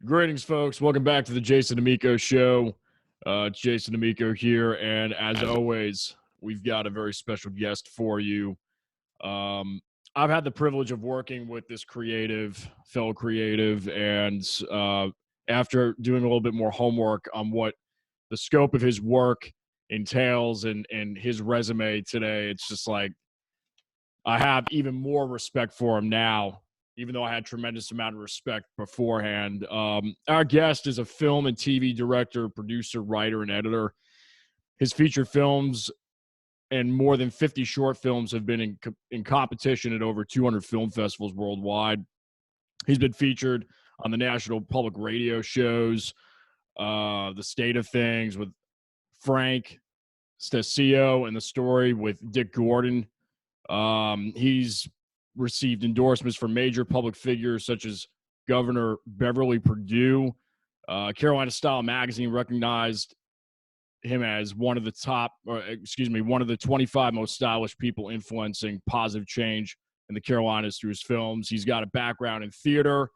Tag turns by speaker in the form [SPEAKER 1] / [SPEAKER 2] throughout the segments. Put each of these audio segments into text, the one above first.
[SPEAKER 1] Greetings, folks. Welcome back to the Jason Damico Show. It's Jason Damico here, and as always, we've got a very special guest for you. I've had the privilege of working with this fellow creative, and after doing a little bit more homework on what the scope of his work entails and his resume today, it's just like I have even more respect for him now, even though I had tremendous amount of respect beforehand. Our guest is a film and TV director, producer, writer, and editor. His feature films and more than 50 short films have been in competition at over 200 film festivals worldwide. He's been featured on the national public radio shows, The State of Things with Frank Stasio, and The Story with Dick Gordon. He's received endorsements from major public figures such as Governor Beverly Perdue. Carolina Style magazine recognized him as one of the 25 most stylish people influencing positive change in the Carolinas through his films. He's got a background in theater.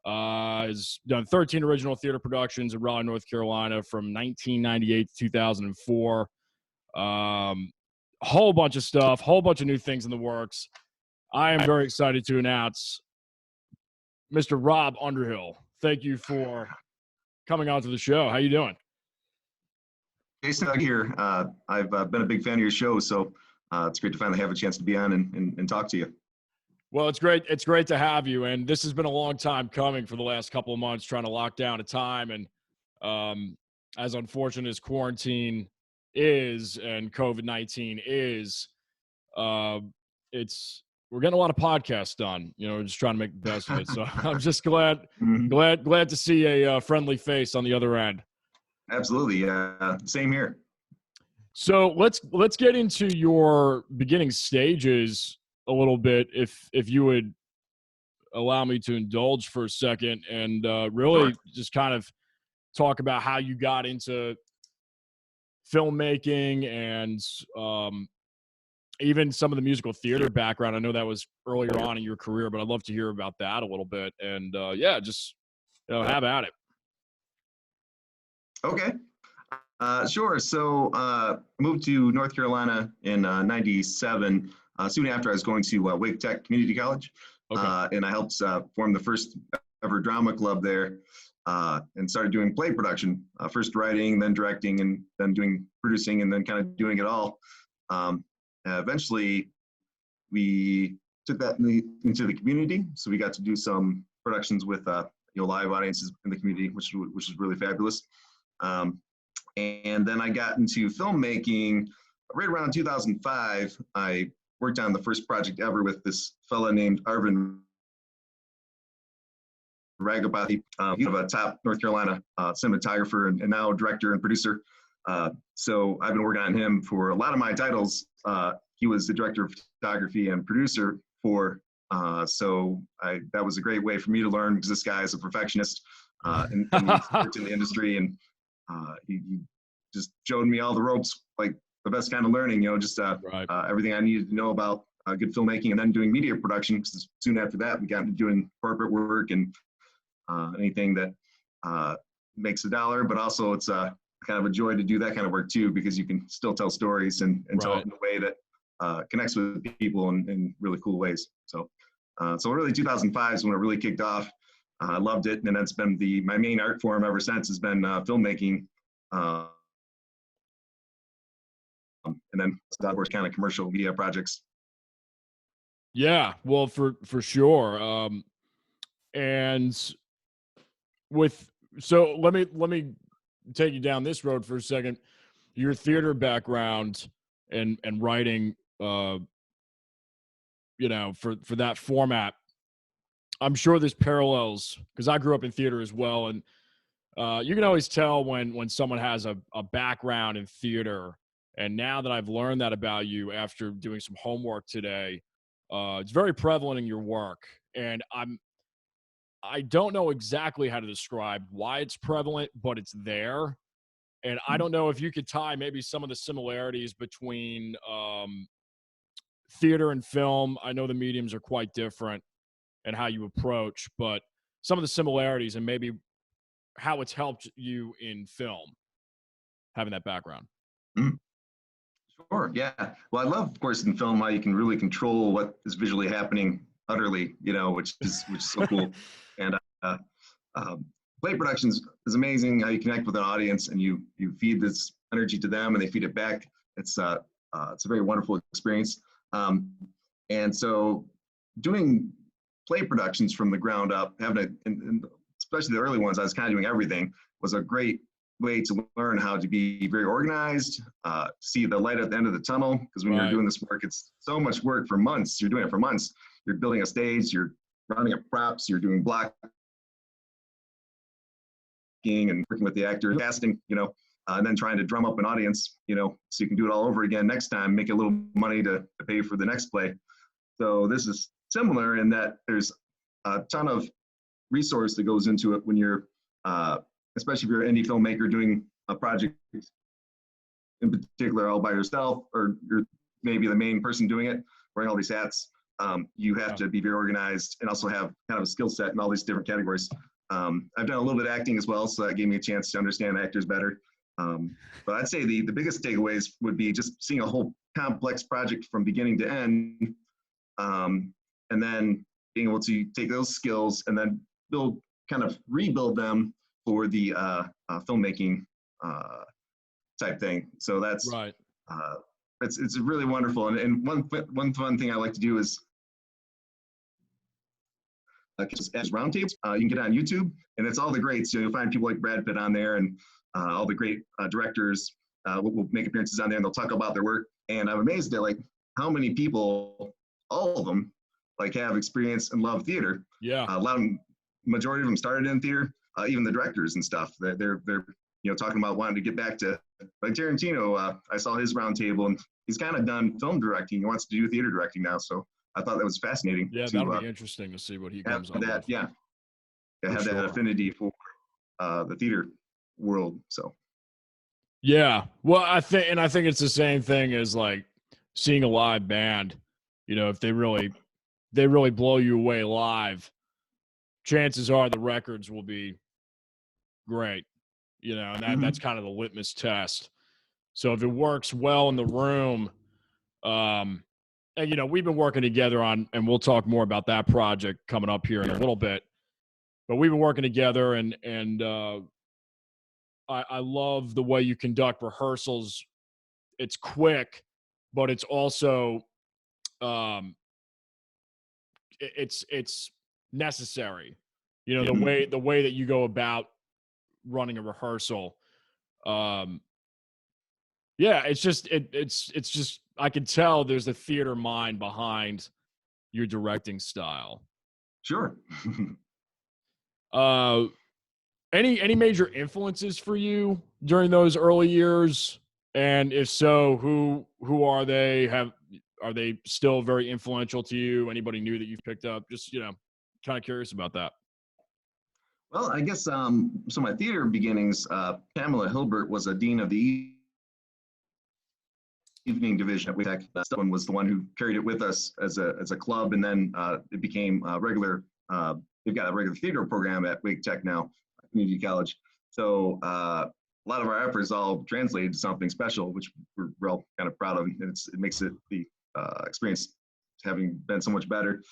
[SPEAKER 1] Has done 13 original theater productions in Raleigh, North Carolina from 1998 to 2004. Whole bunch of stuff, whole bunch of new things in the works. I am very excited to announce Mr. Rob Underhill. Thank you for coming on to the show. How you doing?
[SPEAKER 2] Jason, Doug here. I've been a big fan of your show, so it's great to finally have a chance to be on and talk to you.
[SPEAKER 1] Well, it's great. It's great to have you. And this has been a long time coming for the last couple of months, trying to lock down a time. And as unfortunate as quarantine is and COVID-19 is, we're getting a lot of podcasts done. We're just trying to make the best of it. So I'm just glad to see a friendly face on the other end.
[SPEAKER 2] Absolutely. Same here.
[SPEAKER 1] So let's get into your beginning stages a little bit, if you would allow me to indulge for a second, and really just kind of talk about how you got into filmmaking and even some of the musical theater background. I know that was earlier on in your career, but I'd love to hear about that a little bit. And just have at it.
[SPEAKER 2] Okay. Sure. So moved to North Carolina in 97. Soon after, I was going to Wake Tech Community College, and I helped form the first ever drama club there, and started doing play production, first writing, then directing, and then doing producing, and then kind of doing it all. Eventually, we took that into the community, so we got to do some productions with live audiences in the community, which is really fabulous. And then I got into filmmaking right around 2005. I worked on the first project ever with this fella named Arvin Ragapathy. He's a top North Carolina cinematographer and now director and producer. So I've been working on him for a lot of my titles. He was the director of photography and producer for, so that was a great way for me to learn, because this guy is a perfectionist and he's worked in the industry, and he just showed me all the ropes, like the best kind of learning, everything I needed to know about good filmmaking, and then doing media production, because soon after that we got into doing corporate work and anything that makes a dollar, but also it's kind of a joy to do that kind of work too, because you can still tell stories and tell it in a way that connects with people in really cool ways. So really 2005 is when it really kicked off. I loved it, and that's been my main art form ever since, has been filmmaking. And then of course kind of commercial media projects.
[SPEAKER 1] Yeah, well, for sure. And so let me take you down this road for a second. Your theater background and writing, for that format, I'm sure there's parallels, because I grew up in theater as well, and you can always tell when someone has a background in theater. And now that I've learned that about you after doing some homework today, it's very prevalent in your work. And I don't know exactly how to describe why it's prevalent, but it's there. And I don't know if you could tie maybe some of the similarities between theater and film. I know the mediums are quite different and how you approach, but some of the similarities, and maybe how it's helped you in film, having that background.
[SPEAKER 2] Mhm. Sure. Yeah. Well, I love, of course, in film how you can really control what is visually happening utterly, which is so cool. And um, play productions is amazing. How you connect with an audience and you feed this energy to them and they feed it back. It's a very wonderful experience. And so, doing play productions from the ground up, and especially the early ones, I was kind of doing everything, was a great way to learn how to be very organized, see the light at the end of the tunnel. Because when you're doing this work, it's so much work for months. You're doing it for months. You're building a stage, you're rounding up props, you're doing blocking and working with the actor, casting, and then trying to drum up an audience, so you can do it all over again next time, make a little money to pay for the next play. So this is similar in that there's a ton of resource that goes into it when you're, especially if you're an indie filmmaker doing a project in particular all by yourself, or you're maybe the main person doing it, wearing all these hats. You have to be very organized and also have kind of a skill set in all these different categories. I've done a little bit of acting as well, so that gave me a chance to understand actors better. But I'd say the biggest takeaways would be just seeing a whole complex project from beginning to end, and then being able to take those skills and then rebuild them for the filmmaking type thing. So that's
[SPEAKER 1] right.
[SPEAKER 2] It's really wonderful. And one fun thing I like to do is as roundtables. You can get on YouTube, and it's all the greats. You'll find people like Brad Pitt on there, and all the great directors will make appearances on there, and they'll talk about their work. And I'm amazed at how many people, all of them, have experience and love theater.
[SPEAKER 1] Yeah,
[SPEAKER 2] a lot of them, majority of them started in theater. Even the directors and stuff. They're talking about wanting to get back to Tarantino. I saw his roundtable, and he's kind of done film directing. He wants to do theater directing now. So I thought that was fascinating.
[SPEAKER 1] Yeah, that'll be interesting to see what he comes up with.
[SPEAKER 2] Yeah, have that affinity for the theater world. So
[SPEAKER 1] yeah, well, I think it's the same thing as seeing a live band. If they really blow you away live, chances are the records will be great. And that's kind of the litmus test. So if it works well in the room, and we've been working together on, and we'll talk more about that project coming up here in a little bit. But we've been working together, and I love the way you conduct rehearsals. It's quick, but it's also it's necessary. The way that you go about running a rehearsal. Yeah, it's just I can tell there's a theater mind behind your directing style.
[SPEAKER 2] Sure.
[SPEAKER 1] Any major influences for you during those early years? And if so, who are they? Are they still very influential to you? Anybody new that you've picked up? Just, kind of curious about that.
[SPEAKER 2] Well, I guess so my theater beginnings, Pamela Hilbert was a dean of the evening division at Wake Tech. Someone was the one who carried it with us as a club, and then it became regular. They've got a regular theater program at Wake Tech now, community college. So a lot of our efforts all translated to something special, which we're all kind of proud of. And it makes it the experience having been so much better.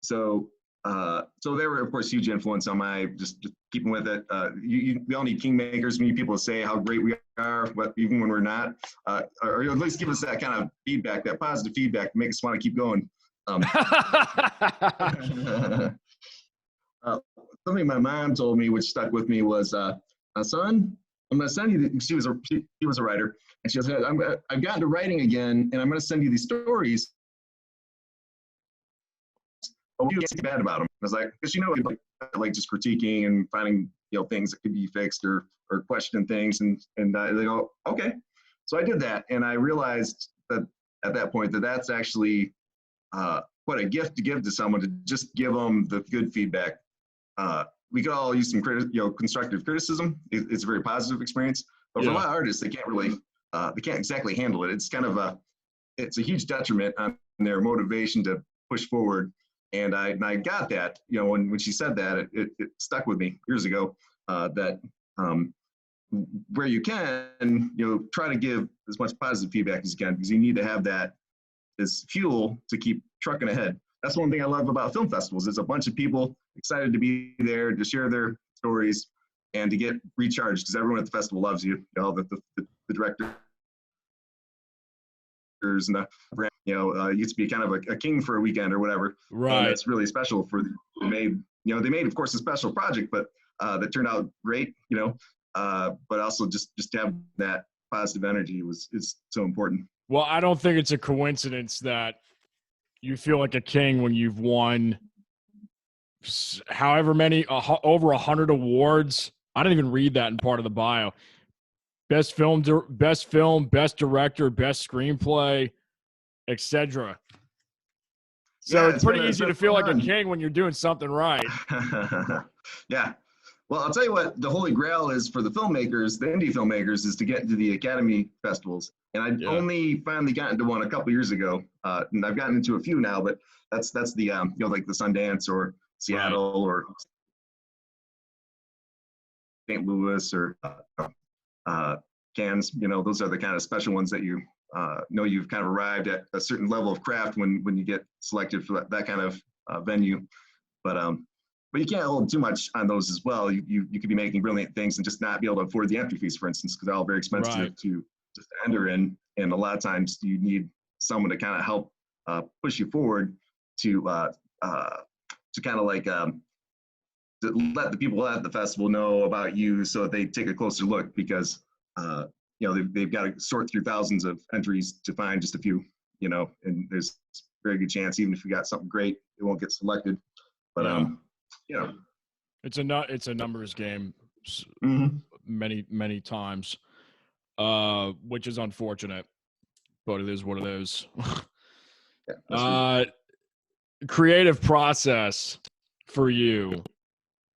[SPEAKER 2] So they were, of course, huge influence on my just keeping with it. We all need kingmakers. We need people to say how great we are, but even when we're not, or at least give us that kind of feedback, that positive feedback, make us want to keep going. Something my mom told me, which stuck with me, was, "Son, I'm going to send you." She was a writer, and she said, "I've gotten to writing again, and I'm going to send you these stories. Oh, you can't bad about them." I was like, because like just critiquing and finding things that could be fixed or question things, and they go, okay. So I did that, and I realized that at that point that's actually what a gift to give to someone, to just give them the good feedback. We could all use some constructive criticism. It's a very positive experience, but for a lot of artists, they can't exactly handle it. It's kind of it's a huge detriment on their motivation to push forward. And I got that, when she said that, it stuck with me years ago. that where you can, try to give as much positive feedback as you can, because you need to have that as fuel to keep trucking ahead. That's one thing I love about film festivals. It's a bunch of people excited to be there to share their stories and to get recharged, because everyone at the festival loves you. The directors and the brand, you used to be kind of a king for a weekend or whatever.
[SPEAKER 1] Right.
[SPEAKER 2] And that's really special for they made, of course, a special project, but that turned out great, but also just to have that positive energy is so important.
[SPEAKER 1] Well, I don't think it's a coincidence that you feel like a king when you've won however many, over 100 awards. I didn't even read that in part of the bio. Best film, best director, best screenplay, etc. So
[SPEAKER 2] Yeah,
[SPEAKER 1] it's pretty easy to feel like a king when you're doing something right.
[SPEAKER 2] Yeah. Well, I'll tell you what the holy grail is for the filmmakers, the indie filmmakers, is to get into the Academy festivals. And I only finally got into one a couple years ago, and I've gotten into a few now. But that's the like the Sundance or Seattle or St. Louis or Cannes. Those are the kind of special ones that you know you've kind of arrived at a certain level of craft when you get selected for that kind of venue. But you can't hold too much on those as well. You could be making brilliant things and just not be able to afford the entry fees, for instance, because they're all very expensive to just enter in. And a lot of times you need someone to kind of help push you forward to kind of like to let the people at the festival know about you, so that they take a closer look, because they've got to sort through thousands of entries to find just a few. And there's a very good chance, even if you got something great, it won't get selected. But
[SPEAKER 1] it's a numbers game, many times, which is unfortunate, but it is what it is. Creative process for you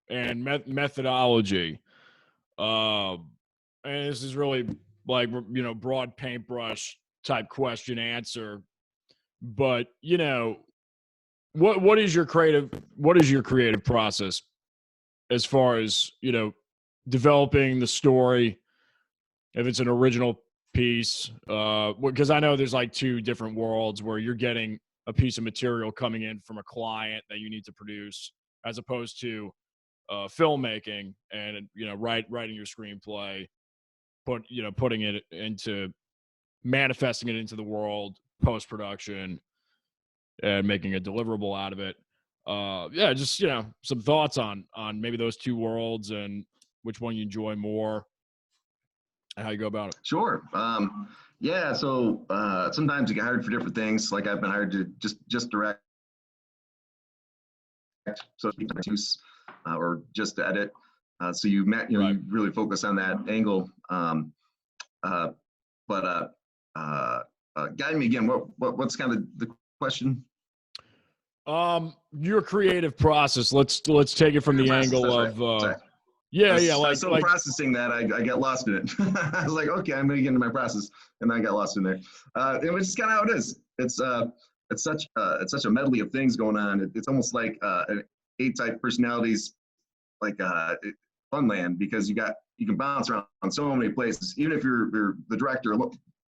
[SPEAKER 1] and methodology, and this is really like broad paintbrush type question answer, but what is your creative process as far as developing the story, if it's an original piece, because I know there's like two different worlds where you're getting a piece of material coming in from a client that you need to produce, as opposed to filmmaking and writing your screenplay, putting it into manifesting it into the world, post-production, and making a deliverable out of it. Just some thoughts on maybe those two worlds and which one you enjoy more and how you go about it.
[SPEAKER 2] Sure. So sometimes you get hired for different things. Like I've been hired to just direct, so produce, or just to edit. So you really focus on that angle. Guide me again. What's kind of the question?
[SPEAKER 1] Your creative process. Let's take it from the angle of
[SPEAKER 2] like processing that I got lost in it. I was like, okay, I'm gonna get into my process, and I got lost in there. And it's just kind of how it is. It's such a medley of things going on. It's almost like an A-type personalities, like Funland, because you can bounce around so many places. Even if you're the director,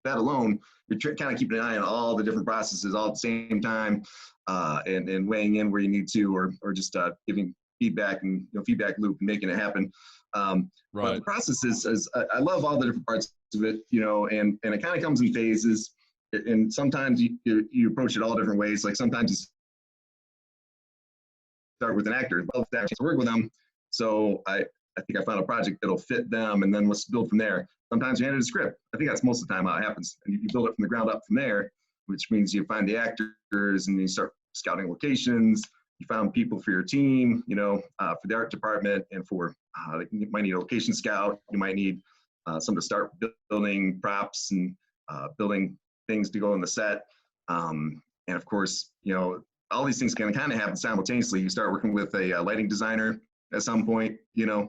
[SPEAKER 2] that alone, you're kind of keeping an eye on all the different processes all at the same time, and weighing in where you need to, or just giving feedback and feedback loop and making it happen. But the process is I love all the different parts of it, and it kind of comes in phases. And sometimes you approach it all different ways. Like sometimes you start with an actor, love to work with them. So I think I found a project that'll fit them, and then let's build from there. Sometimes you hand it a script. I think that's most of the time how it happens. And you build it from the ground up from there, which means you find the actors and you start scouting locations. You found people for your team, for the art department, and for you might need a location scout. You might need someone to start building props and building things to go on the set. And of course, all these things can kind of happen simultaneously. You start working with a lighting designer at some point, to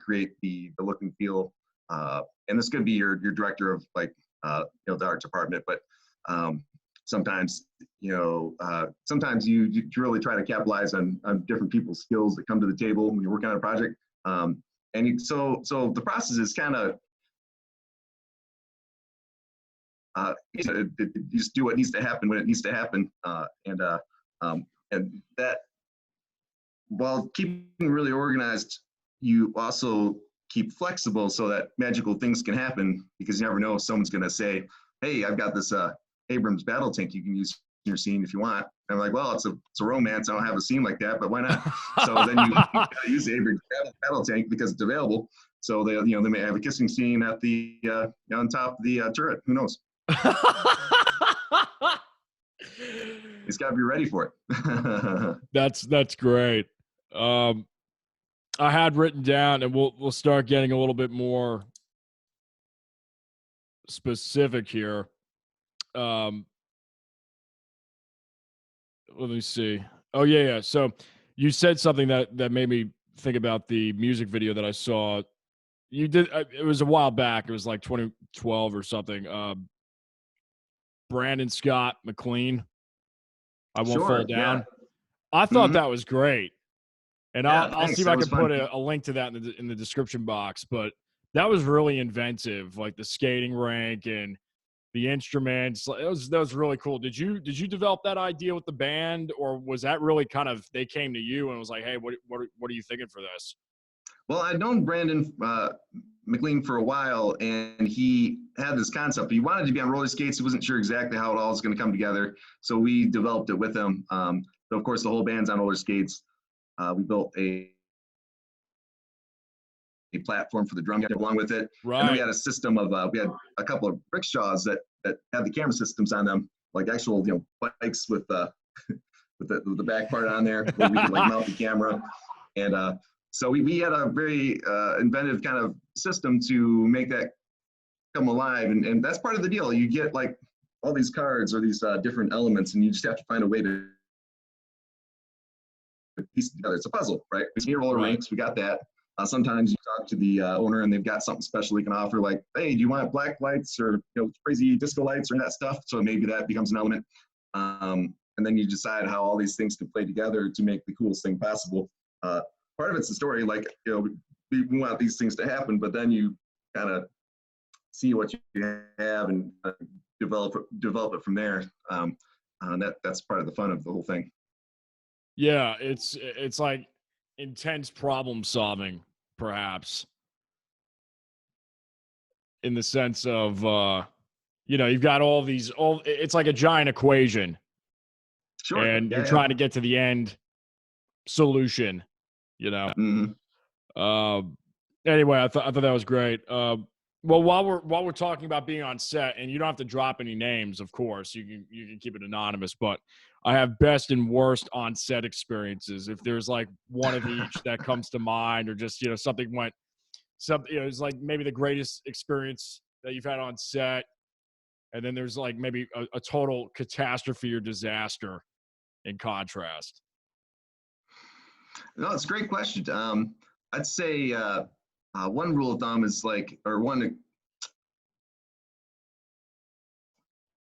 [SPEAKER 2] create the look and feel. And this could be your director of the art department, but sometimes you really try to capitalize on different people's skills that come to the table when you're working on a project. So the process is kind of, you just do what needs to happen when it needs to happen. And that, while keeping really organized, you also keep flexible so that magical things can happen, because you never know if someone's going to say, hey, I've got this Abrams battle tank you can use in your scene if you want. And I'm like, well, it's a romance. I don't have a scene like that, but why not? So then you gotta use the Abrams battle tank because it's available. So they may have a kissing scene at the on top of the turret. Who knows? He's got to be ready for it.
[SPEAKER 1] That's great. I had written down, and we'll start getting a little bit more specific here. Let me see. Oh yeah. So you said something that made me think about the music video that I saw. You did. It was a while back. It was like 2012 or something. Brandon Scott McLean. I won't fall down.
[SPEAKER 2] Yeah.
[SPEAKER 1] I thought that was great. And I'll see if I can put a link to that in the description box. But that was really inventive, like the skating rink and the instruments. That was really cool. Did you develop that idea with the band, or was that really kind of they came to you and was like, hey, what are you thinking for this?
[SPEAKER 2] Well, I'd known Brandon McLean for a while, and he had this concept. He wanted to be on roller skates. He wasn't sure exactly how it all was going to come together, so we developed it with him. But of course, the whole band's on roller skates. We built a platform for the drum kit along with it.
[SPEAKER 1] Right.
[SPEAKER 2] And then we had a system of we had a couple of rickshaws that had the camera systems on them, like actual bikes with with the back part on there where we could like mount the camera. And so we had a very inventive kind of system to make that come alive. And that's part of the deal. You get like all these cards or these different elements, and you just have to find a way to piece it together. It's a puzzle, right? We see roller rinks, we got that. Sometimes you talk to the owner and they've got something special he can offer, like, hey, do you want black lights or crazy disco lights or that stuff? So maybe that becomes an element. And then you decide how all these things can play together to make the coolest thing possible. Part of it's the story, like, we want these things to happen, but then you kind of see what you have and develop it from there. That's part of the fun of the whole thing.
[SPEAKER 1] Yeah, it's like intense problem solving, perhaps, in the sense of you've got it's like a giant equation.
[SPEAKER 2] Sure.
[SPEAKER 1] And you're trying to get to the end solution,
[SPEAKER 2] Mm-hmm.
[SPEAKER 1] Anyway, I thought that was great. Well, while we're talking about being on set, and you don't have to drop any names, of course, you can keep it anonymous, but I have best and worst on set experiences. If there's like one of each that comes to mind, or just something it's like maybe the greatest experience that you've had on set, and then there's like maybe a total catastrophe or disaster in contrast.
[SPEAKER 2] No, it's a great question. I'd say one rule of thumb is like, or one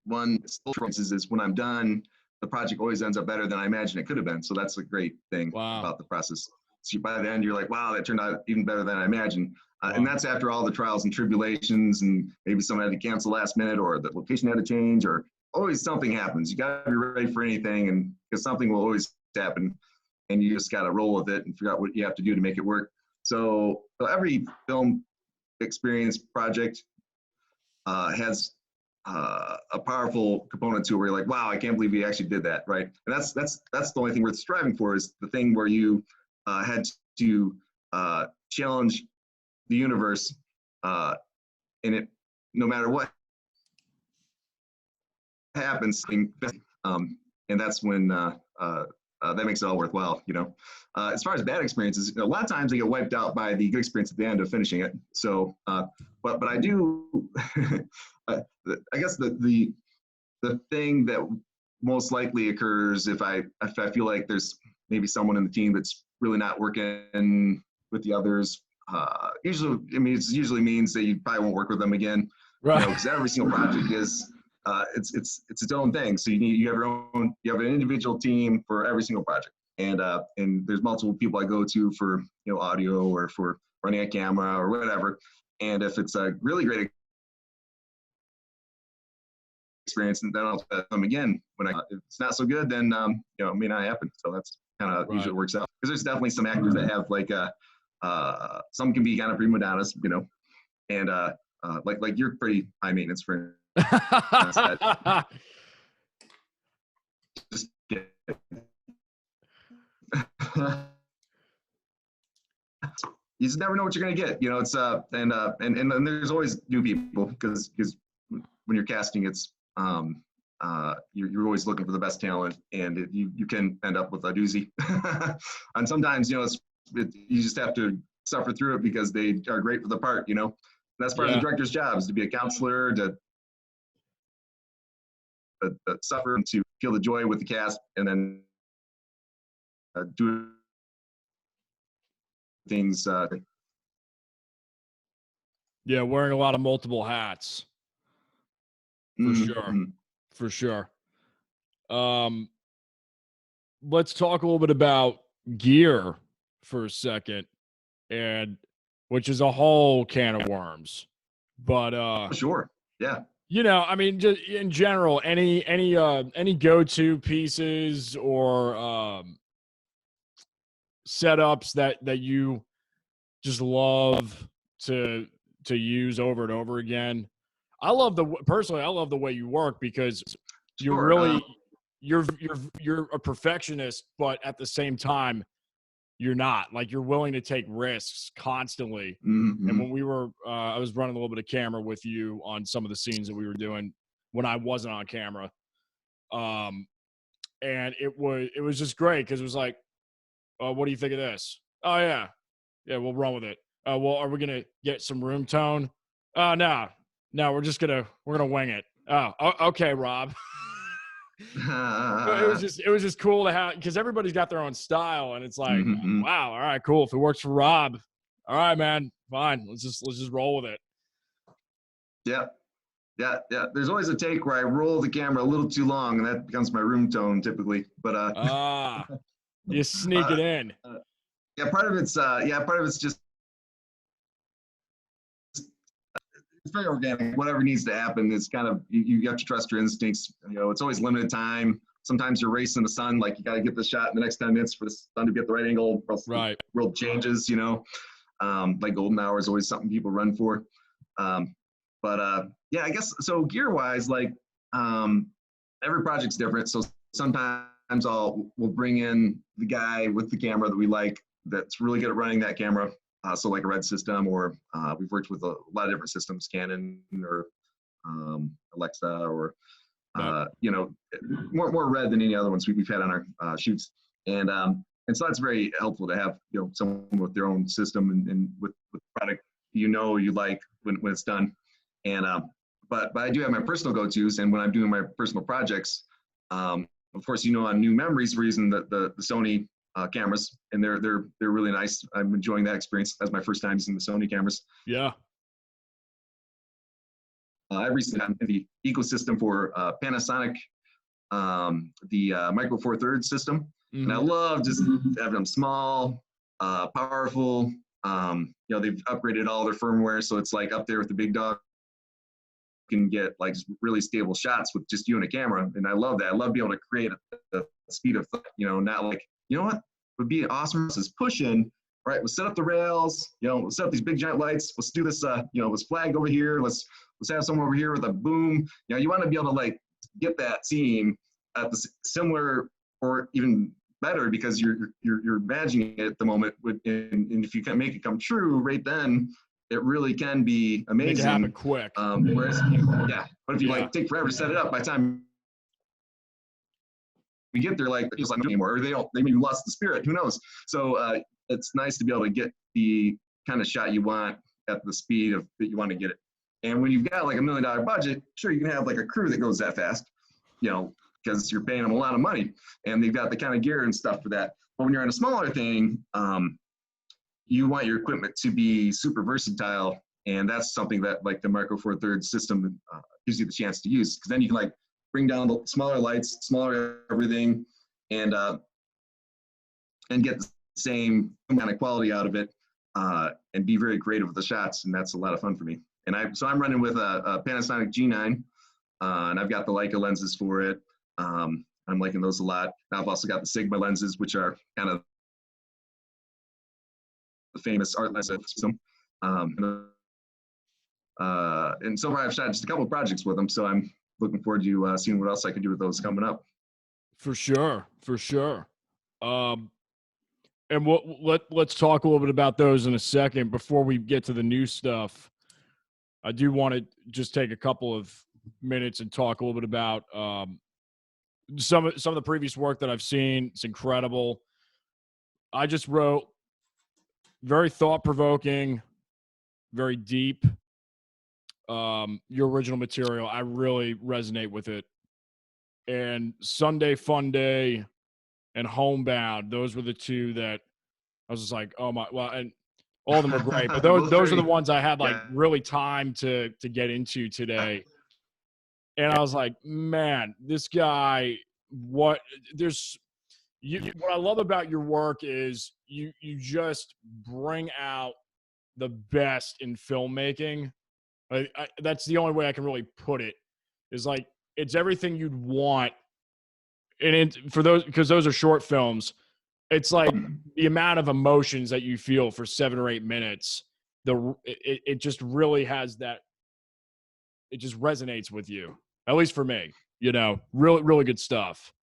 [SPEAKER 2] is when I'm done, the project always ends up better than I imagine it could have been. So that's a great thing about the process. So by the end, you're like, wow, that turned out even better than I imagined. And that's after all the trials and tribulations, and maybe someone had to cancel last minute, or the location had to change, or always something happens. You got to be ready for anything, and because something will always happen, and you just got to roll with it and figure out what you have to do to make it work. So every film experience project has a powerful component to it where you're like, wow, I can't believe we actually did that, right? And that's the only thing worth striving for, is the thing where you had to challenge the universe in it, no matter what happens. And that's when that makes it all worthwhile, As far as bad experiences, a lot of times they get wiped out by the good experience at the end of finishing it. So, but I do, I guess the thing that most likely occurs if I feel like there's maybe someone in the team that's really not working with the others, it usually means that you probably won't work with them again,
[SPEAKER 1] right?
[SPEAKER 2] Because every single project is. It's its own thing. So you have an individual team for every single project. and there's multiple people I go to for, audio or for running a camera or whatever. And if it's a really great experience, and then I'll come again. If it's not so good, then it may not happen. So that's kind of usually works out. Because there's definitely some actors that have like some can be kind of prima donnas, and like you're pretty high maintenance for just you just never know what you're gonna get. It's and there's always new people because when you're casting, it's you're always looking for the best talent, and you can end up with a doozy. And sometimes you just have to suffer through it because they are great for the part. That's part of the director's job, is to be a counselor, to suffer and to feel the joy with the cast, and then do things.
[SPEAKER 1] Wearing a lot of multiple hats. For sure. Let's talk a little bit about gear for a second, and which is a whole can of worms. But
[SPEAKER 2] sure, yeah.
[SPEAKER 1] I mean, just in general, any go-to pieces or setups that you just love to use over and over again. I love the way you work, because you're really you're a perfectionist, but at the same time you're not. Like, you're willing to take risks constantly.
[SPEAKER 2] Mm-hmm.
[SPEAKER 1] And when we were I was running a little bit of camera with you on some of the scenes that we were doing when I wasn't on camera, and it was just great, because it was like, what do you think of this? Oh yeah, we'll run with it. Well, are we gonna get some room tone? No, we're gonna wing it. Oh, okay, Rob. It was just cool to have, because everybody's got their own style, and it's like, wow, all right, cool. If it works for Rob, all right, man, fine. Let's just roll with it.
[SPEAKER 2] Yeah. There's always a take where I roll the camera a little too long, and that becomes my room tone typically. But
[SPEAKER 1] you sneak it in.
[SPEAKER 2] Part of it's just it's very organic. Whatever needs to happen is kind of, you have to trust your instincts. It's always limited time. Sometimes you're racing the sun, like you got to get the shot in the next 10 minutes for the sun to be at the right angle, or else the world changes. Like golden hour is always something people run for. I guess so. Gear wise, like every project's different. So sometimes we'll bring in the guy with the camera that we like, that's really good at running that camera. So like a Red system, or we've worked with a lot of different systems, Canon or Alexa, or more Red than any other ones we've had on our shoots. And so that's very helpful to have someone with their own system and with product you like when it's done. And but I do have my personal go-tos, and when I'm doing my personal projects, of course, on New Memories, we're using the Sony cameras, and they're really nice. I'm enjoying that experience. That's my first time using the Sony cameras.
[SPEAKER 1] Yeah.
[SPEAKER 2] I recently got into the ecosystem for Panasonic, the Micro Four Thirds system, and I love just having them small, powerful. They've upgraded all their firmware, so it's like up there with the big dog. You can get like really stable shots with just you and a camera, and I love that. I love being able to create the speed of thought. Not like, what would be awesome is pushing. Right, we'll set up the rails. We'll set up these big giant lights. Let's do this. Let's flag over here. Let's have someone over here with a boom. You want to be able to like get that scene at the similar or even better, because you're imagining it at the moment. And if you can make it come true right then, it really can be amazing.
[SPEAKER 1] Make it happen quick.
[SPEAKER 2] Whereas, but if you like take forever to set it up, by the time we get there, like it's not anymore, or they maybe lost the spirit. Who knows? So it's nice to be able to get the kind of shot you want at the speed that you want to get it. And when you've got like $1 million budget, sure, you can have like a crew that goes that fast, because you're paying them a lot of money, and they've got the kind of gear and stuff for that. But when you're on a smaller thing, you want your equipment to be super versatile, and that's something that like the Micro Four Thirds system gives you the chance to use, because then you can like bring down the smaller lights, smaller everything, and and get the same kind of quality out of it, and be very creative with the shots. And that's a lot of fun for me. And I'm running with a Panasonic G9, and I've got the Leica lenses for it. I'm liking those a lot. And I've also got the Sigma lenses, which are kind of the famous art lens system. And so far I've shot just a couple of projects with them, so I'm looking forward to seeing what else I can do with those coming up.
[SPEAKER 1] For sure. And let's talk a little bit about those in a second. Before we get to the new stuff, I do want to just take a couple of minutes and talk a little bit about some of the previous work that I've seen. It's incredible. I just wrote very thought-provoking, very deep. Your original material, I really resonate with it. And Sunday Fun Day and Homebound, those were the two that I was just like, oh my, well, and all of them are great, but those are the ones I had like really time to get into today. And I was like, man, this guy, what I love about your work is you just bring out the best in filmmaking. That's the only way I can really put it, is like, it's everything you'd want. And for those, because those are short films, it's like the amount of emotions that you feel for 7 or 8 minutes. It just really has that. It just resonates with you, at least for me. Really, really good stuff.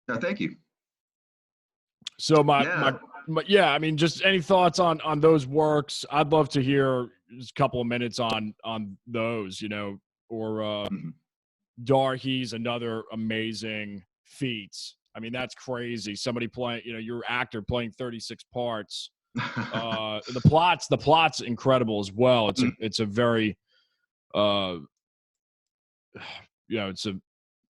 [SPEAKER 2] No, thank you.
[SPEAKER 1] So I mean, just any thoughts on those works? I'd love to hear just a couple of minutes on those. Or Darhe's another amazing feat. I mean, that's crazy. Somebody playing, your actor playing 36 parts. The plot's incredible as well. It's a very, it's a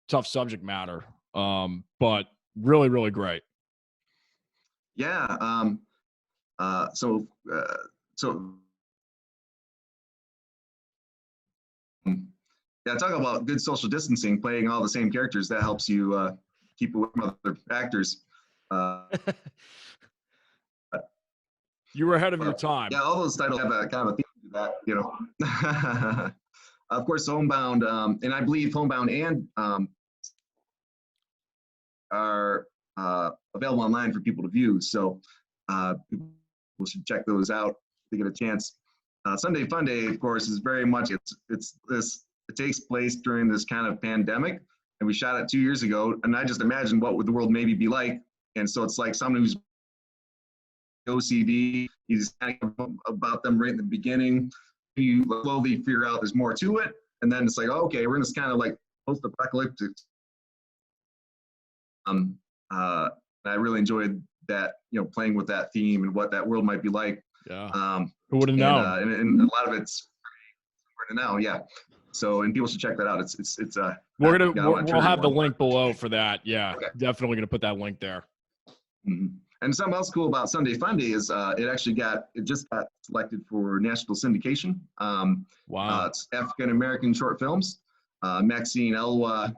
[SPEAKER 1] tough subject matter, but really, really great.
[SPEAKER 2] Yeah. So yeah, talk about good social distancing, playing all the same characters. That helps you keep away from other actors.
[SPEAKER 1] You were ahead of your time.
[SPEAKER 2] Yeah, all those titles have a kind of a theme to that, Of course, Homebound, and I believe Homebound and are available online for people to view. So people should check those out if they get a chance. Sunday Fun Day, of course, is very much it takes place during this kind of pandemic, and we shot it 2 years ago. And I just imagine what would the world maybe be like. And so it's like someone who's OCD, he's kind of about them right in the beginning. You slowly figure out there's more to it, and then it's like, oh, okay, we're in this kind of like post-apocalyptic. I really enjoyed that, playing with that theme and what that world might be like.
[SPEAKER 1] Yeah. Who would have known?
[SPEAKER 2] And a lot of it's now, yeah. So, and people should check that out.
[SPEAKER 1] We'll have the link below for that. Yeah, okay. Definitely gonna put that link there.
[SPEAKER 2] Mm-hmm. And something else cool about Sunday Fun Day is it just got selected for national syndication.
[SPEAKER 1] Wow.
[SPEAKER 2] It's African American short films. Maxine Elwa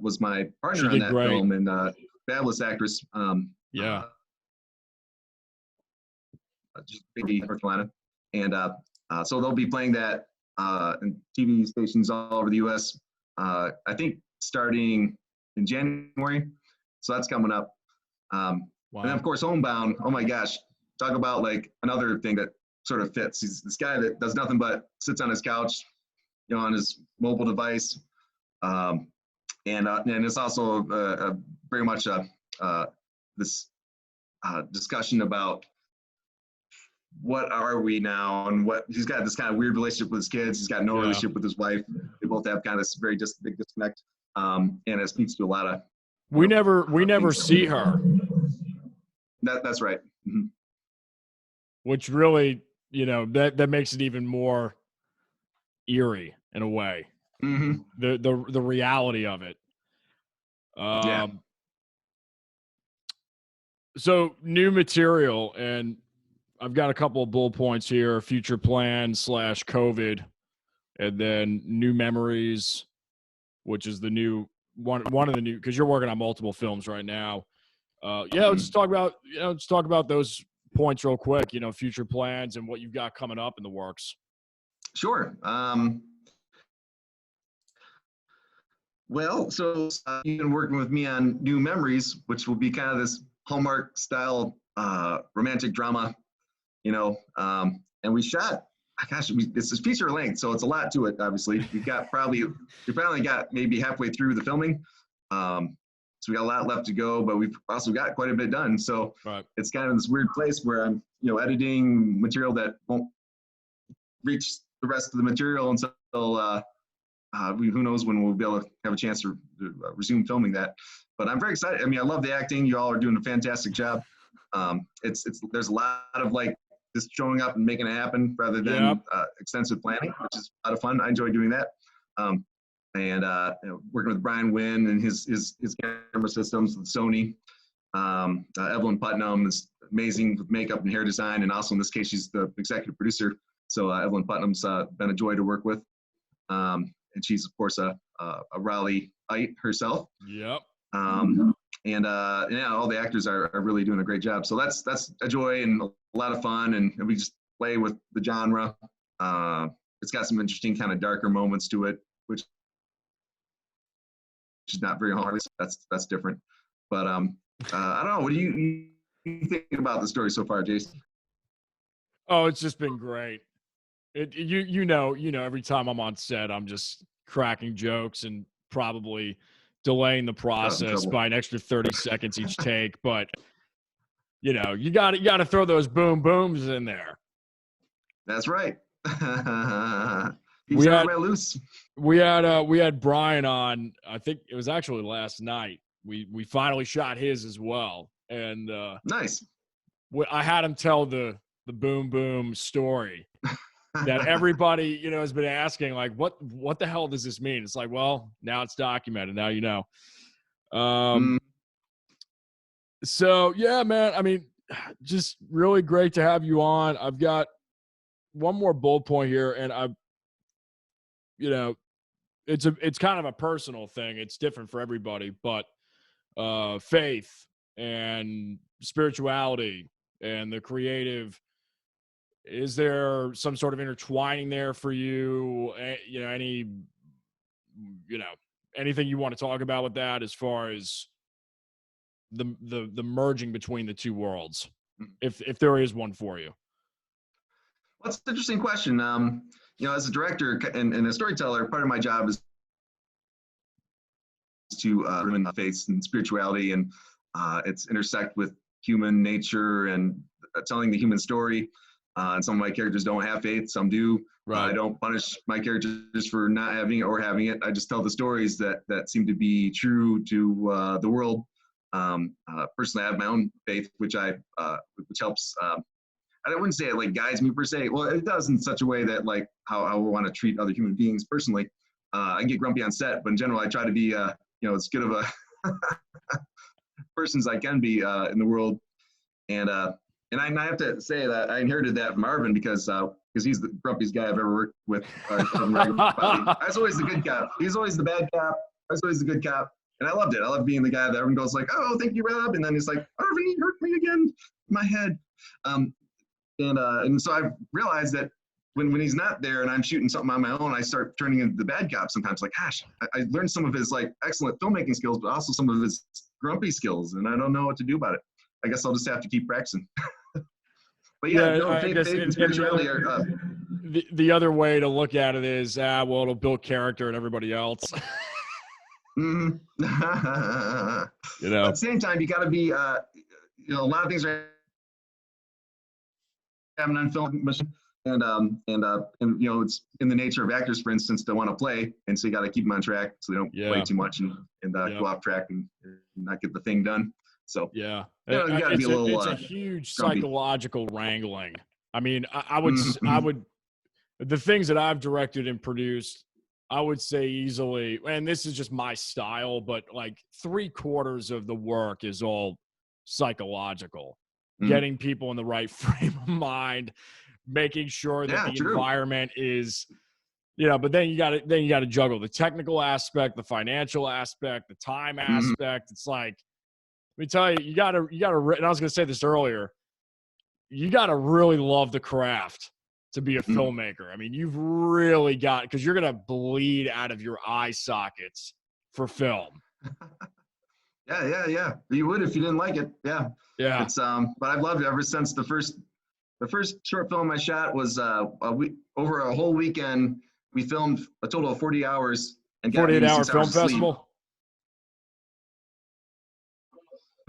[SPEAKER 2] was my partner on that film, and fabulous actress.
[SPEAKER 1] Yeah.
[SPEAKER 2] Just big North Carolina, and so they'll be playing that in TV stations all over the U.S. I think starting in January, so that's coming up. Wow. And then of course Homebound. Oh my gosh, talk about like another thing that sort of fits. He's this guy that does nothing but sits on his couch, on his mobile device, and it's also very much this discussion about what are we now, and what he's got this kind of weird relationship with his kids. He's got no relationship with his wife. They both have kind of this very big disconnect, and it speaks to a lot of.
[SPEAKER 1] We never see her.
[SPEAKER 2] That's right. Mm-hmm.
[SPEAKER 1] Which really, that makes it even more eerie in a way.
[SPEAKER 2] Mm-hmm.
[SPEAKER 1] The reality of it.
[SPEAKER 2] Yeah.
[SPEAKER 1] So new material, and I've got a couple of bullet points here: future plans / COVID, and then new memories, which is the new one of the new, because you're working on multiple films right now. Yeah, let's talk about those points real quick. Future plans and what you've got coming up in the works.
[SPEAKER 2] Sure. Well, so you've been working with me on New Memories, which will be kind of this Hallmark style romantic drama, and we shot. It's a feature length, so it's a lot to it. Obviously, we finally got maybe halfway through the filming, so we got a lot left to go, but we've also got quite a bit done. So It's kind of this weird place where I'm, editing material that won't reach the rest of the material until who knows when we'll be able to have a chance to resume filming that. But I'm very excited. I mean, I love the acting. You all are doing a fantastic job. There's a lot of just showing up and making it happen rather than extensive planning, which is a lot of fun. I enjoy doing that. Working with Brian Wynn and his camera systems with Sony. Evelyn Putnam is amazing with makeup and hair design, and also in this case, she's the executive producer. So Evelyn Putnam's been a joy to work with. And she's, of course, a Raleighite herself.
[SPEAKER 1] Yep.
[SPEAKER 2] All the actors are really doing a great job. So that's a joy and a lot of fun, and we just play with the genre. It's got some interesting kind of darker moments to it, which is not very hard. That's different. But I don't know. What do you think about the story so far, Jason?
[SPEAKER 1] Oh, it's just been great. Every time I'm on set, I'm just cracking jokes and probably delaying the process by an extra 30 seconds each take. But you got to throw those boom booms in there.
[SPEAKER 2] That's right.
[SPEAKER 1] We had Brian on. I think it was actually last night. We finally shot his as well, and
[SPEAKER 2] nice.
[SPEAKER 1] I had him tell the boom boom story. That everybody, has been asking, like, what the hell does this mean? It's like, well, now it's documented. Now you know. So, yeah, man, I mean, just really great to have you on. I've got one more bullet point here, and it's kind of a personal thing. It's different for everybody, but faith and spirituality and the creative. Is there some sort of intertwining there for you? Anything you want to talk about with that as far as the merging between the two worlds, if there is one for you?
[SPEAKER 2] Well, that's an interesting question. As a director and a storyteller, part of my job is to bring in faith and spirituality, and it's intersect with human nature and telling the human story. And some of my characters don't have faith, some do.
[SPEAKER 1] Right.
[SPEAKER 2] I don't punish my characters for not having it or having it. I just tell the stories that seem to be true to the world. Personally, I have my own faith, which helps. I wouldn't say it guides me per se. Well, it does in such a way that how I want to treat other human beings personally. I can get grumpy on set, but in general, I try to be as good of a person as I can be in the world. And I have to say that I inherited that from Marvin because he's the grumpiest guy I've ever worked with. I was always the good cop. He's always the bad cop. I was always the good cop. And I loved it. I loved being the guy that everyone goes oh, thank you, Rob. And then he's like, Marvin, you hurt me again in my head. And so I realized that when he's not there and I'm shooting something on my own, I start turning into the bad cop sometimes. Gosh, I learned some of his excellent filmmaking skills, but also some of his grumpy skills. And I don't know what to do about it. I guess I'll just have to keep practicing. But faith and spirituality are.
[SPEAKER 1] The other way to look at it is, it'll build character in everybody else.
[SPEAKER 2] Mm-hmm. At the same time, you got to be, a lot of things are happening on film, and it's in the nature of actors, for instance, to want to play, and so you got to keep them on track so they don't play too much and go off track and not get the thing done. So
[SPEAKER 1] it's a huge psychological wrangling. I mean, I would the things that I've directed and produced, I would say easily, and this is just my style, but 3/4 of the work is all psychological, getting people in the right frame of mind, making sure that the environment is, but then you got to juggle the technical aspect, the financial aspect, the time aspect. It's me tell you, you gotta, and I was gonna say this earlier, you gotta really love the craft to be a filmmaker. I mean, you've really got, because you're gonna bleed out of your eye sockets for film.
[SPEAKER 2] Yeah. You would if you didn't like it. Yeah.
[SPEAKER 1] Yeah.
[SPEAKER 2] It's but I've loved it ever since the first short film I shot was over a whole weekend. We filmed a total of 40 hours and got
[SPEAKER 1] 48-hour film
[SPEAKER 2] of sleep.
[SPEAKER 1] festival.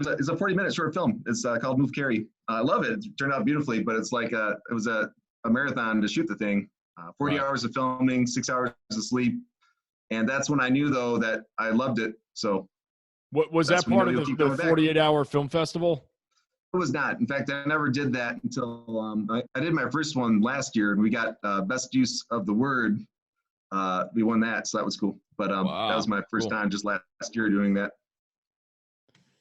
[SPEAKER 2] It's a 40-minute short film. It's called Move Carry. I love it. It turned out beautifully, but it's like it was a marathon to shoot the thing. 40 hours of filming, 6 hours of sleep, and that's when I knew though that I loved it. So,
[SPEAKER 1] what was that part of the 48-hour film festival?
[SPEAKER 2] It was not. In fact, I never did that until I did my first one last year, and we got best use of the word. We won that, so that was cool. But that was my first time just last year doing that.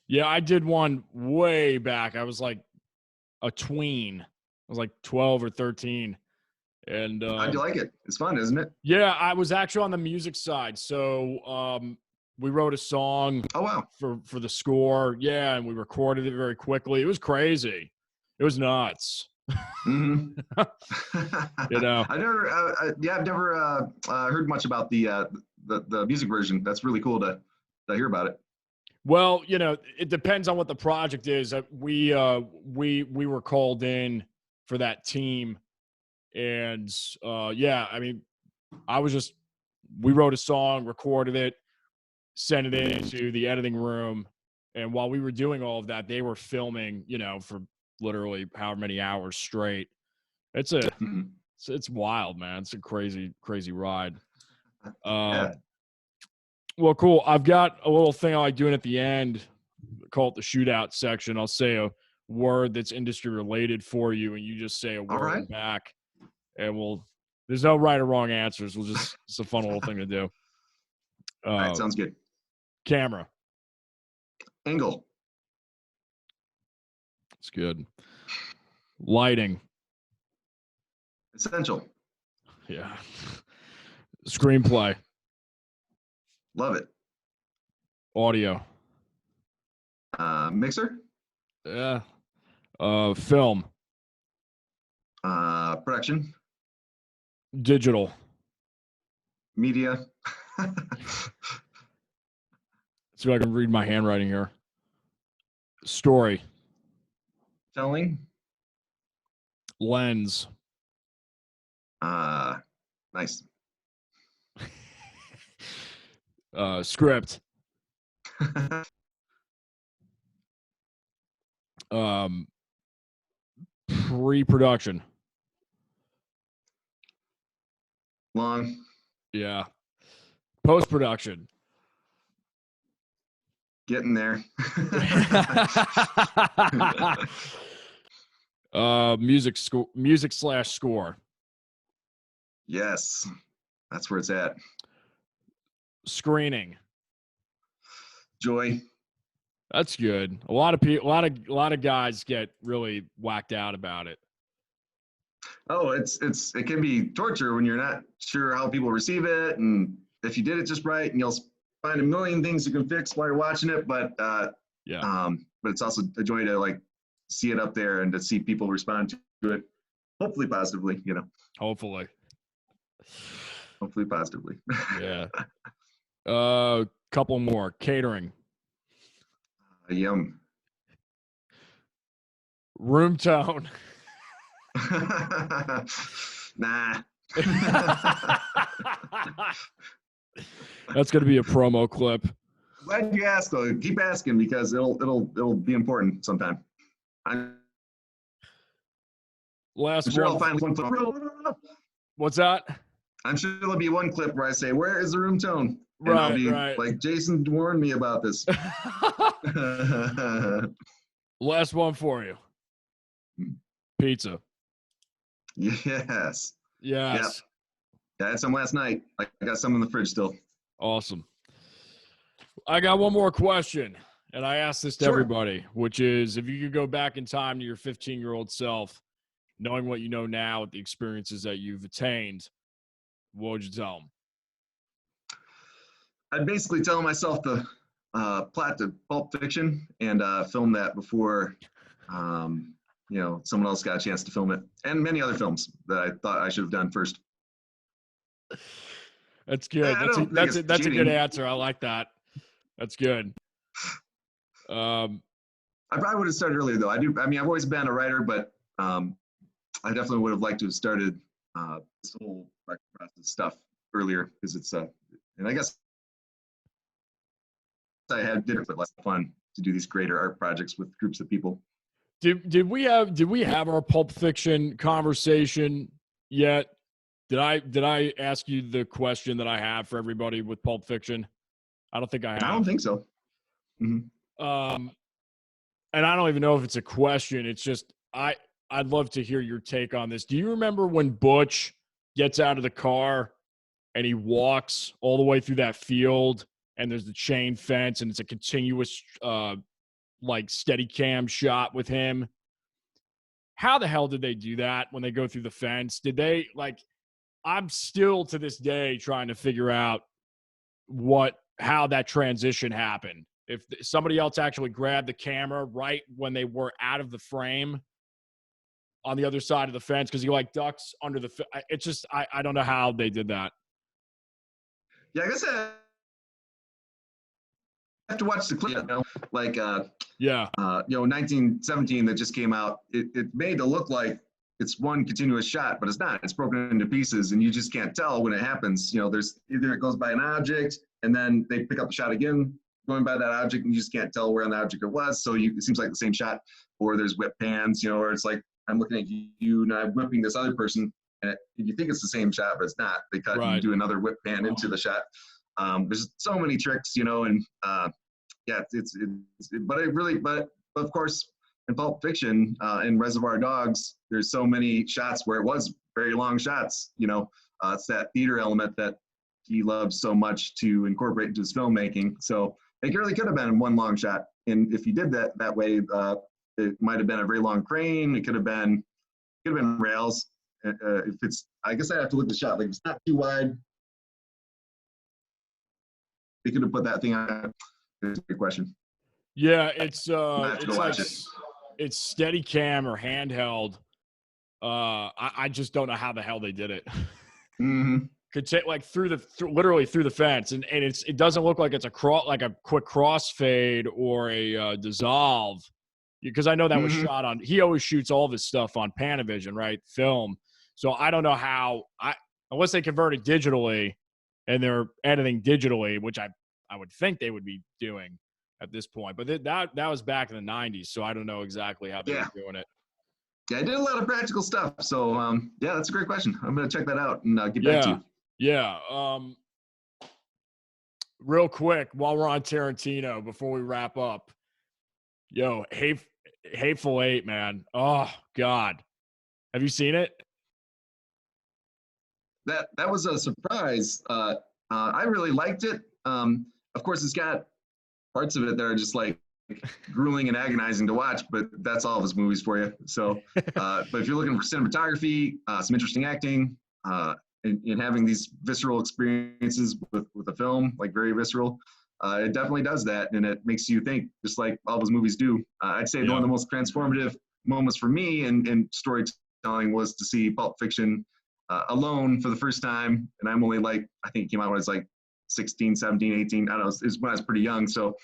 [SPEAKER 1] Yeah, I did one way back. I was like a tween. I was like 12 or 13. And
[SPEAKER 2] how'd you like it? It's fun, isn't it?
[SPEAKER 1] Yeah, I was actually on the music side. So we wrote a song for the score. Yeah, and we recorded it very quickly. It was crazy. It was nuts.
[SPEAKER 2] Mm-hmm.
[SPEAKER 1] You know,
[SPEAKER 2] I've never heard much about the music version. That's really cool to hear about it.
[SPEAKER 1] Well, you know, it depends on what the project is. We were called in for that team, and yeah, I mean, we wrote a song, recorded it, sent it into the editing room, and while we were doing all of that, they were filming, you know, for literally however many hours straight. It's wild, man. It's a crazy ride.
[SPEAKER 2] Yeah.
[SPEAKER 1] Well, cool. I've got a little thing I like doing at the end, call it the shootout section. I'll say a word that's industry related for you, and you just say a word back, and there's no right or wrong answers. It's a fun little thing to do.
[SPEAKER 2] All right, sounds good.
[SPEAKER 1] Camera.
[SPEAKER 2] Angle.
[SPEAKER 1] It's good. Lighting.
[SPEAKER 2] Essential.
[SPEAKER 1] Yeah. Screenplay.
[SPEAKER 2] Love it.
[SPEAKER 1] Audio.
[SPEAKER 2] Mixer.
[SPEAKER 1] Yeah. Film.
[SPEAKER 2] Production.
[SPEAKER 1] Digital.
[SPEAKER 2] Media.
[SPEAKER 1] See if I can read my handwriting here. Story.
[SPEAKER 2] Telling.
[SPEAKER 1] Lens.
[SPEAKER 2] Nice.
[SPEAKER 1] Script. Pre-production.
[SPEAKER 2] Long.
[SPEAKER 1] Yeah. Post-production.
[SPEAKER 2] Getting there.
[SPEAKER 1] Music/score.
[SPEAKER 2] Yes, that's where it's at.
[SPEAKER 1] Screening.
[SPEAKER 2] Joy.
[SPEAKER 1] That's good. A lot of people, a lot of guys get really whacked out about it.
[SPEAKER 2] Oh, it can be torture when you're not sure how people receive it, and if you did it just right, and you'll find a million things you can fix while you're watching it. But but it's also a joy to like see it up there and to see people respond to it, hopefully positively. You know.
[SPEAKER 1] Hopefully
[SPEAKER 2] positively.
[SPEAKER 1] Yeah. Couple more. Catering.
[SPEAKER 2] Yum.
[SPEAKER 1] Room tone.
[SPEAKER 2] Nah.
[SPEAKER 1] That's gonna be a promo clip.
[SPEAKER 2] Glad you asked though. Keep asking because it'll be important sometime.
[SPEAKER 1] Last
[SPEAKER 2] I'm sure
[SPEAKER 1] one.
[SPEAKER 2] I'll find one.
[SPEAKER 1] What's that?
[SPEAKER 2] I'm sure there'll be one clip where I say, "Where is the room tone?" And I'll be like, "Jason warned me about this."
[SPEAKER 1] Last one for you. Pizza.
[SPEAKER 2] Yes.
[SPEAKER 1] Yes.
[SPEAKER 2] Yeah, I had some last night. I got some in the fridge still.
[SPEAKER 1] Awesome. I got one more question, and I asked this to everybody, which is if you could go back in time to your 15-year-old self, knowing what you know now with the experiences that you've attained, what would you tell them?
[SPEAKER 2] I'd basically tell myself to plot to Pulp Fiction and filmed that before, someone else got a chance to film it, and many other films that I thought I should have done first.
[SPEAKER 1] That's good. That's a good answer. I like that. That's good.
[SPEAKER 2] I probably would have started earlier though. I've always been a writer, but I definitely would have liked to have started this whole process stuff earlier because it's and I guess I had did it, but less fun to do these greater art projects with groups of people.
[SPEAKER 1] Did we have our Pulp Fiction conversation yet? Did I ask you the question that I have for everybody with Pulp Fiction? I don't think I have.
[SPEAKER 2] I don't think so. Mm-hmm.
[SPEAKER 1] And I don't even know if it's a question. It's just I'd love to hear your take on this. Do you remember when Butch gets out of the car and he walks all the way through that field and there's the chain fence and it's a continuous like steady cam shot with him? How the hell did they do that when they go through the fence? Did they I'm still to this day trying to figure out how that transition happened. If somebody else actually grabbed the camera right when they were out of the frame on the other side of the fence because he ducks under the it's just I don't know how they did that.
[SPEAKER 2] Yeah, I guess I have to watch the clip. 1917 that just came out. It made it look like it's one continuous shot, but it's not. It's broken into pieces, and you just can't tell when it happens. There's either it goes by an object, and then they pick up the shot again, going by that object, and you just can't tell where on the object it was. So it seems like the same shot. Or there's whip pans, or it's like I'm looking at you and I'm whipping this other person, and you think it's the same shot, but it's not. They cut and do another whip pan into the shot. There's so many tricks, and but of course in Pulp Fiction, in Reservoir Dogs, there's so many shots where it was very long shots. It's that theater element that he loves so much to incorporate into his filmmaking. So it really could have been one long shot. And if you did that way, it might have been a very long crane. It could have been rails. If it's, I guess I have to look at the shot. Like if it's not too wide, they could have put that thing on. That's a good question.
[SPEAKER 1] Yeah, it's steady cam or handheld. I just don't know how the hell they did it.
[SPEAKER 2] Mm-hmm.
[SPEAKER 1] Could take literally through the fence, and it doesn't look like it's a quick crossfade or a dissolve, because I know that was shot on. He always shoots all of his stuff on Panavision, right? Film. So I don't know how unless they convert it digitally, and they're editing digitally, which I would think they would be doing at this point. But that was back in the 90s, so I don't know exactly how they were doing it.
[SPEAKER 2] Yeah, I did a lot of practical stuff. So, that's a great question. I'm going to check that out and get back to you.
[SPEAKER 1] Yeah. Real quick, while we're on Tarantino, before we wrap up, Hateful Eight, man. Oh, God. Have you seen it?
[SPEAKER 2] That was a surprise. I really liked it. Of course, it's got parts of it that are just like grueling and agonizing to watch, but that's all of his movies for you. So, but if you're looking for cinematography, some interesting acting, and having these visceral experiences with a film, like very visceral, it definitely does that, and it makes you think, just like all his movies do. I'd say one of the most transformative moments for me in storytelling was to see Pulp Fiction alone for the first time, and I'm only I think it came out when I was 16, 17, 18. I don't know, it was when I was pretty young, so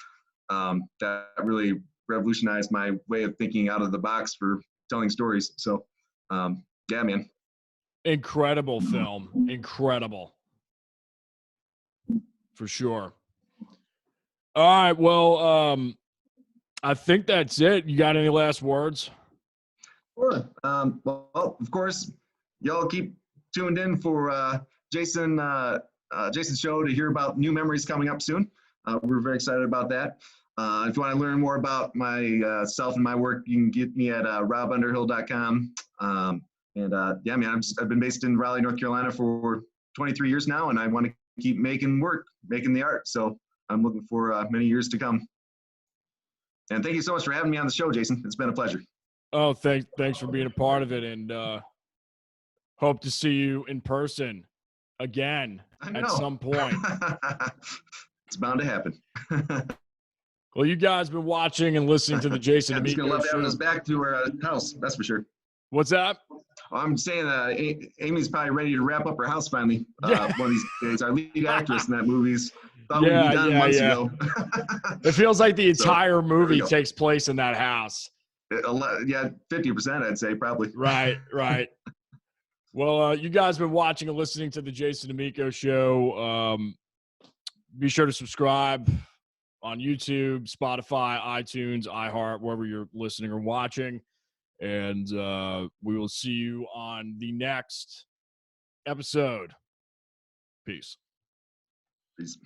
[SPEAKER 2] that really revolutionized my way of thinking out of the box for telling stories. So, yeah, man.
[SPEAKER 1] Incredible film. Incredible. For sure. All right. Well, I think that's it. You got any last words?
[SPEAKER 2] Sure. Well, of course, y'all keep tuned in for Jason's show to hear about new memories coming up soon. We're very excited about that. If you want to learn more about myself and my work, you can get me at robunderhill.com. Yeah, man, I've been based in Raleigh, North Carolina for 23 years now, and I want to keep making the art. So I'm looking for many years to come. And thank you so much for having me on the show, Jason. It's been a pleasure.
[SPEAKER 1] Oh, thanks for being a part of it, and hope to see you in person again at some point.
[SPEAKER 2] It's bound to happen.
[SPEAKER 1] Well, you guys been watching and listening to the Jason
[SPEAKER 2] Yeah, he's gonna
[SPEAKER 1] Damico
[SPEAKER 2] love having
[SPEAKER 1] show.
[SPEAKER 2] us back to our house. That's for sure.
[SPEAKER 1] What's that?
[SPEAKER 2] I'm saying Amy's probably ready to wrap up her house finally.
[SPEAKER 1] Yeah.
[SPEAKER 2] One of these days. Our lead actress in that movie's thought we'd be done months ago.
[SPEAKER 1] It feels like the
[SPEAKER 2] So,
[SPEAKER 1] entire movie
[SPEAKER 2] go.
[SPEAKER 1] takes place in that house.
[SPEAKER 2] Yeah, 50%, I'd say, probably.
[SPEAKER 1] Right. Well, you guys been watching and listening to the Jason Damico show. Be sure to subscribe on YouTube, Spotify, iTunes, iHeart, wherever you're listening or watching. And we will see you on the next episode. Peace.
[SPEAKER 2] Peace.